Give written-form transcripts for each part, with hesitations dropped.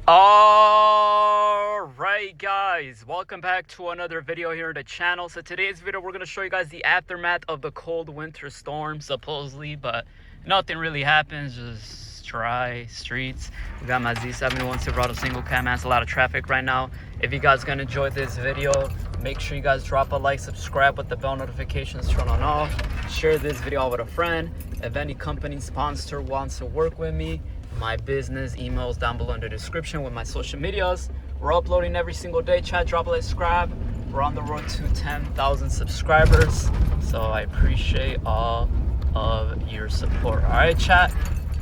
Alright guys, welcome back to another video here on the channel. So today's video we're going to show you guys the aftermath of the cold winter storm supposedly, but nothing really happens, just dry streets. We got my Z71 Silverado single cam, man. It's a lot of traffic right now. If you guys gonna enjoy this video, make sure you guys drop a like, subscribe with the bell notifications turned on off, share this video with a friend. If any company sponsor wants to work with me, my business emails down below in the description with my social medias. We're uploading every single day. Chat, drop a like, subscribe. We're on the road to 10,000 subscribers, so I appreciate all of your support. All right, chat.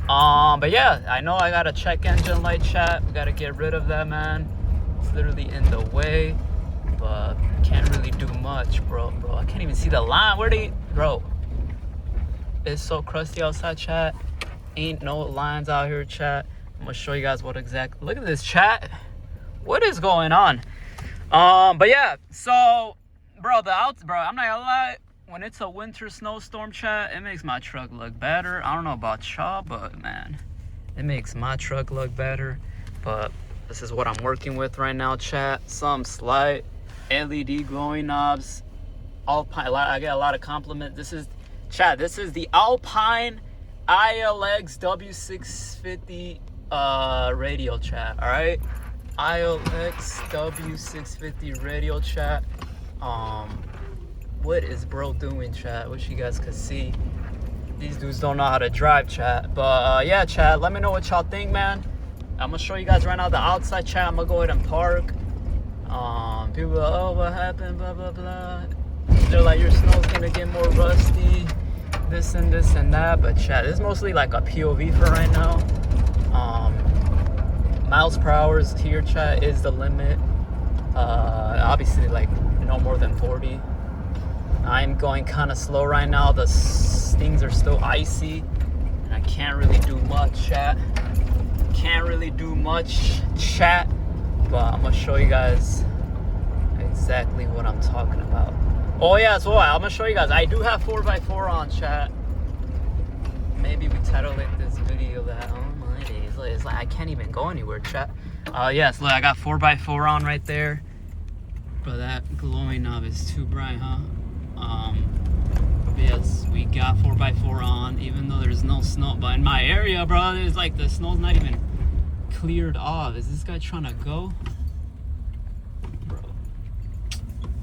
But yeah, I know I got a check engine light, chat. We gotta get rid of that, man. It's literally in the way, but can't really do much, bro. I can't even see the line. Bro? It's so crusty outside, chat. Ain't no lines out here, chat. I'm gonna show you guys what exactly. Look at this, chat. What is going on? But yeah, so bro, I'm not gonna lie, when it's a winter snowstorm, chat, it makes my truck look better. I don't know about y'all, but man, it makes my truck look better. But this is what I'm working with right now, chat. Some slight LED glowing knobs. Alpine, I get a lot of compliments. This is, chat, this is the Alpine ILX W650 radio, chat. All right, ILX W650 radio, chat. What is bro doing, chat? Wish you guys could see. These dudes don't know how to drive, chat. But yeah, chat, let me know what y'all think, man. I'm gonna show you guys right now the outside, chat. I'm gonna go ahead and park. People are, oh, what happened, blah blah blah. They're like, your snow's gonna get more rusty, this and that. But chat, this is mostly like a POV for right now. Miles per hour here, chat, is the limit. Obviously, like no more than 40. I'm going kind of slow right now. The things are still icy, and I can't really do much, chat. But I'm gonna show you guys exactly what I'm talking about. Oh yeah, so I'm gonna show you guys. I do have 4x4 on, chat. Maybe we title it this video that, oh my days, it's like I can't even go anywhere, chat. Yes, look, I got 4x4 on right there. But that glowing knob is too bright, huh? Yes, we got 4x4 on, even though there's no snow. But in my area, bro, there's like, the snow's not even cleared off. Is this guy trying to go? Bro,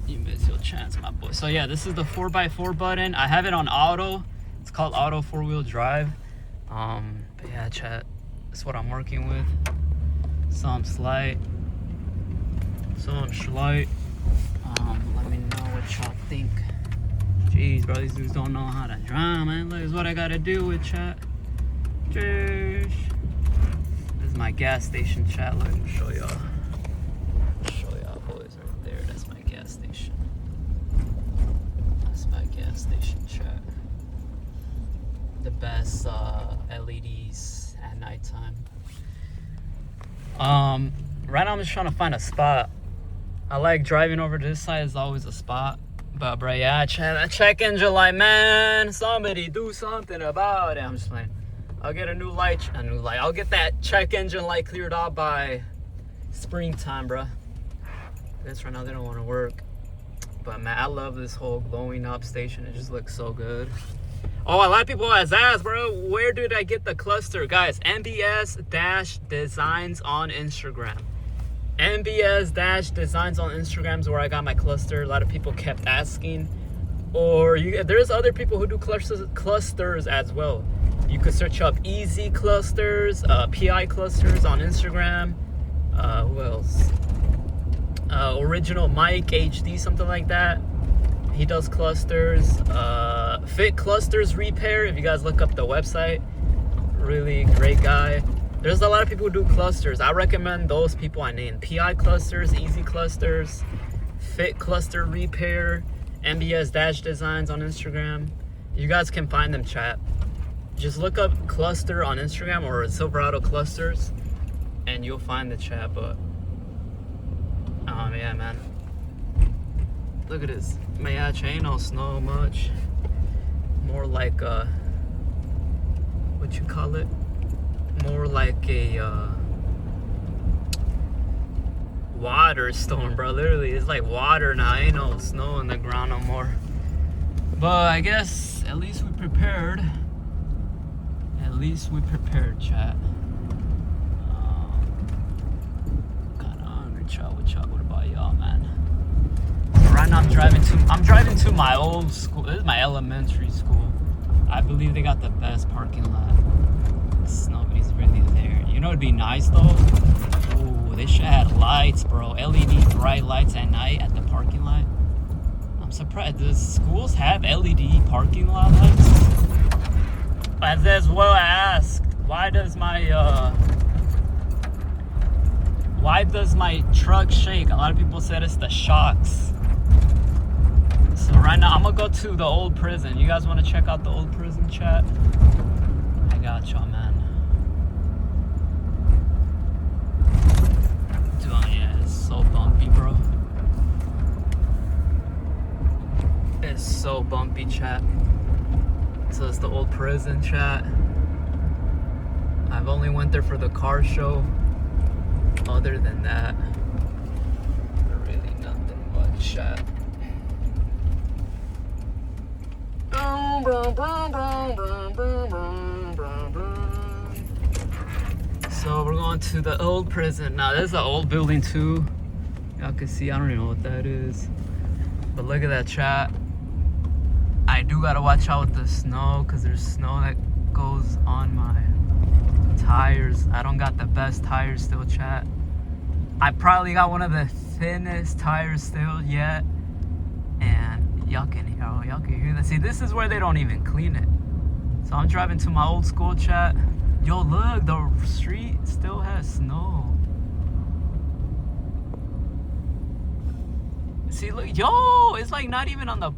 you miss your chance, my boy. So yeah, this is the 4x4 button. I have it on auto. It's called auto 4-wheel drive. But yeah, chat, that's what I'm working with. Some slight. Let me know what y'all think. Jeez, bro, these dudes don't know how to drive, man. Look, this is what I gotta do with, chat. Jeez. This is my gas station, chat. Let me show y'all. Boys, right there. That's my gas station. Chat. The best LEDs at nighttime. Right now I'm just trying to find a spot. I like driving over to this side, is always a spot. But bro, yeah, that check engine light, man. Somebody do something about it. I'm just playing. I'll get a new light. I'll get that check engine light cleared off by springtime, bro. This right now, they don't want to work. But man, I love this whole glowing up station. It just looks so good. Oh, a lot of people has asked, bro, where did I get the cluster? Guys, MBS-Designs on Instagram. MBS-Designs on Instagram is where I got my cluster. A lot of people kept asking. Or there's other people who do clusters as well. You could search up Easy Clusters, PI Clusters on Instagram. Who else? Original Mike HD, something like that. He does clusters. Fit Clusters Repair, if you guys look up the website. Really great guy. There's a lot of people who do clusters. I recommend those people I named. PI Clusters, Easy Clusters, Fit Cluster Repair, MBS-Designs on Instagram. You guys can find them, chat. Just look up cluster on Instagram or Silverado Clusters and you'll find the chat. But yeah, man. Look at this. Man, ain't no snow much. More like what you call it? More like a water storm, bro. Literally, it's like water now. Ain't no snow on the ground no more. But I guess at least we prepared. At least we prepared, chat. Kinda hungry, chat. What about y'all, man? Right now I'm driving to my old school. This is my elementary school. I believe they got the best parking lot. Nobody's really there. You know, it'd be nice though. Ooh, they should have lights, bro. LED bright lights at night at the parking lot. I'm surprised. Does schools have LED parking lot lights? As well, I asked, why does my truck shake? A lot of people said it's the shocks. So right now, I'm gonna go to the old prison. You guys want to check out the old prison, chat? I got y'all, man. Dude, yeah, it's so bumpy, bro. It's so bumpy, chat. So it's the old prison, chat. I've only went there for the car show. Other than that, really nothing much, chat. So we're going to the old prison. Now this is an old building too. Y'all can see, I don't even know what that is. But look at that, chat. I do gotta watch out with the snow because there's snow that goes on my tires. I don't got the best tires still, chat. I probably got one of the thinnest tires still yet. And y'all can hear that. See, this is where they don't even clean it. So I'm driving to my old school, chat. Yo, look, the street still has snow. See, look, yo, it's like not even on the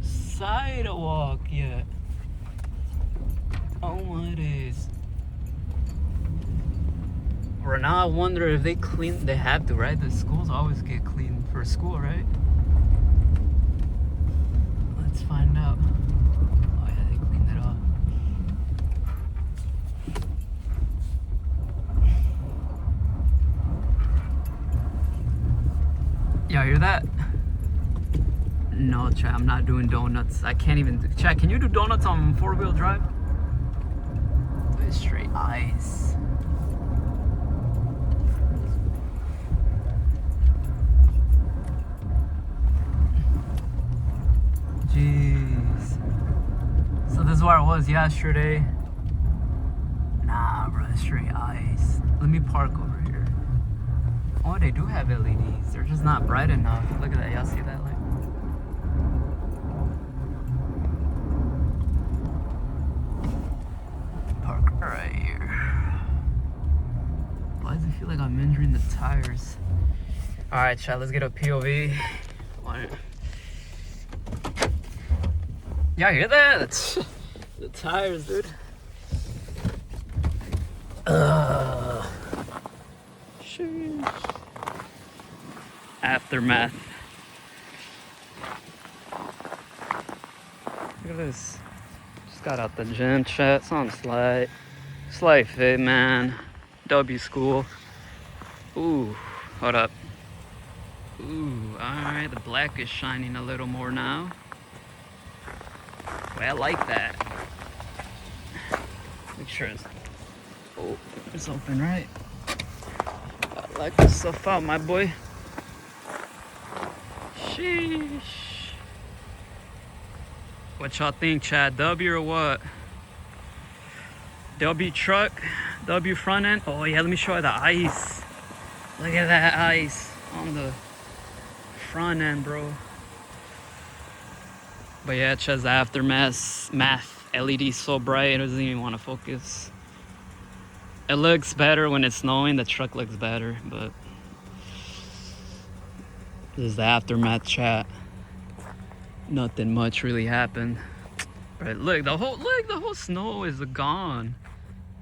sidewalk yet. Oh my days. Or now I wonder if they clean. They have to, right? The schools always get clean for school, right? Let's find out. Oh yeah, they cleaned it up. Y'all hear that? No, chat, I'm not doing donuts. I can't even do. Chat, can you do donuts on 4-wheel drive? It's straight ice. Jeez. So this is where I was yesterday. Nah, bro, it's straight ice. Let me park over here. Oh, they do have LEDs. They're just not bright enough. Look at that. Y'all see that light? Park right here. Why does it feel like I'm injuring the tires? All right, chat. Let's get a POV. Y'all hear that? That's the tires, dude. Sheesh. Aftermath. Look at this. Just got out the gym, chat. It's on slight fit, man. W school. Ooh, hold up. Ooh, alright. The black is shining a little more now. Well, I like that. Make sure it's open, right? I like this stuff out, my boy. Sheesh. What y'all think, Chad? W or what? W truck, W front end. Oh yeah, let me show you the ice. Look at that ice on the front end, bro. But yeah, it says aftermath. LED so bright it doesn't even want to focus. It looks better when it's snowing. The truck looks better, but this is the aftermath, chat. Nothing much really happened. But look, the whole snow is gone.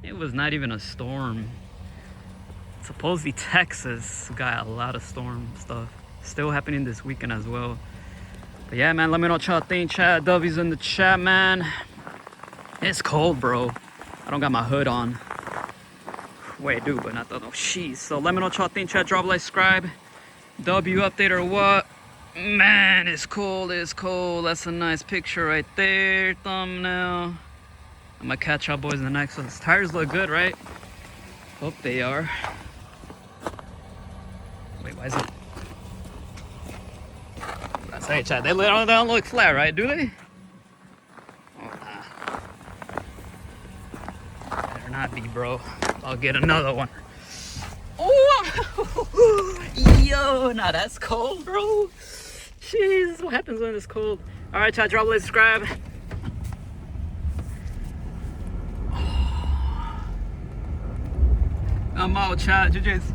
It was not even a storm. Supposedly Texas got a lot of storm stuff. Still happening this weekend as well. But yeah, man, let me know what y'all think, chat. W's in the chat, man. It's cold, bro. I don't got my hood on. Wait, dude, but not the. Oh, jeez. So let me know what y'all think, chat. Drop a like, subscribe. W update or what? Man, it's cold, it's cold. That's a nice picture right there, thumbnail. I'm gonna catch y'all boys in the next one. These tires look good, right? Hope they are. Wait, why is it? That's right, Chad. They don't look flat, right? Do they? Oh, nah. Better not be, bro. I'll get another one. Oh, yo, nah, that's cold, bro. Jeez, what happens when it's cold? All right, Chad, drop a like, subscribe. I'm out, Chad. GG's.